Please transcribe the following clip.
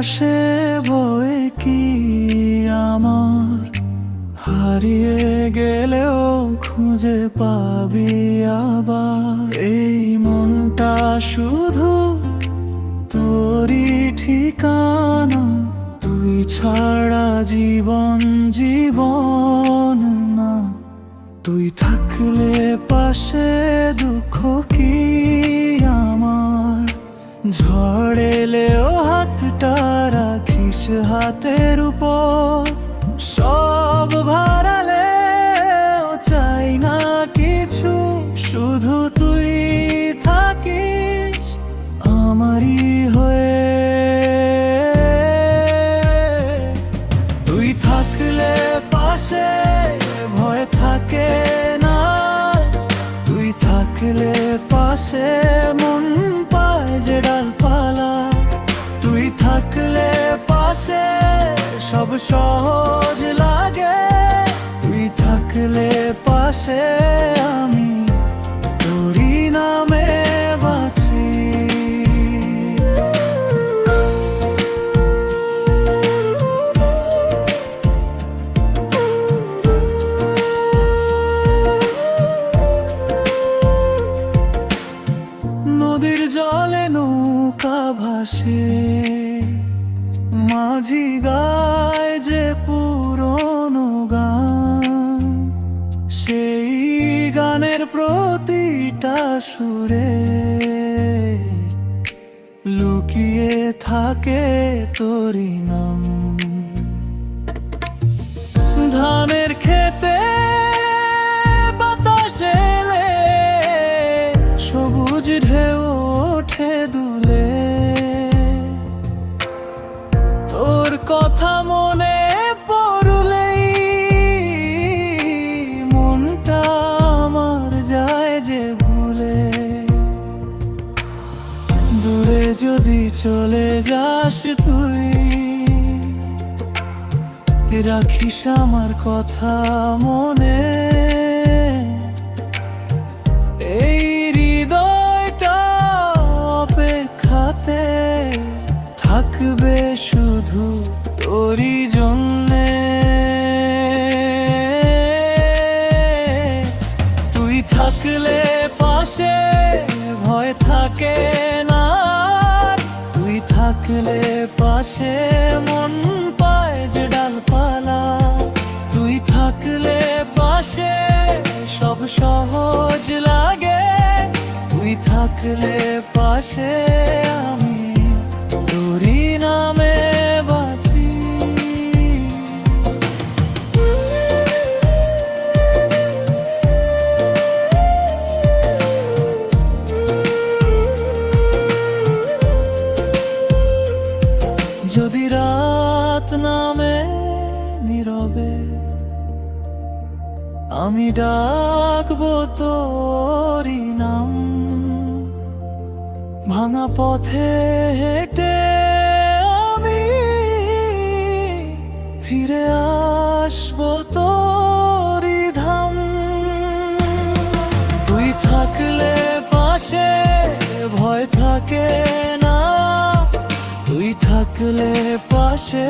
আকাশে বয়ে কি আমার, হারিয়ে গেলেও খুঁজে পাবি আবার। এই মনটা শুধু তোরই ঠিকানা, তুই ছাড়া জীবন জীবন না। তুই থাকলে পাশে দুঃখ কি আমার, ঝড় এলেও হাতটা রাখিস হাতের উপর। সব হারালেও চাই না কিছু, শুধু তুই থাকিস আমারই হয়ে। তুই থাকলে পাশে ভয় থাকে না, তুই থাকলে পাশে মন পায় যে ডালপালা। তুই থাকলে পাশে সব সহজ লাগে, তুই থাকলে পাশে আমি তোরই নামে বাঁচি। নদীর জলে নৌকা ভাসে, মাঝি গায় যে পুরনো গান, সেই গানের প্রতিটা সুরে লুকিয়ে থাকে তোরই নাম। ধানের খেতে বাতাস এলে সবুজ ঢেউ ওঠে দুলে, তোর কথা মনে পড়লেই মনটা আমার যায় যে ভুলে। দূরে যদি চলে যাস তুই, রাখিস আমার কথা মনে। এই হৃদয়টা অপেক্ষাতে থাকবে শুধু তোরই জন্যে। তুই থাকলে পাশে ভয় থাকে না, তুই থাকলে পাশে মন পায় যে ডালপালা। তুই থাকলে পাশে সব সহজ লাগে, তুই থাকলে পাশে আমি তোরই নামে বাঁচি। যদি রাত নামে নীরবে, আমি ডাকবো তোরই নাম। ভাঙা পথে হেঁটে আমি ফিরে আসবো তোরই ধাম। তুই থাকলে পাশে ভয় থাকে না, তুই থাকলে পাশে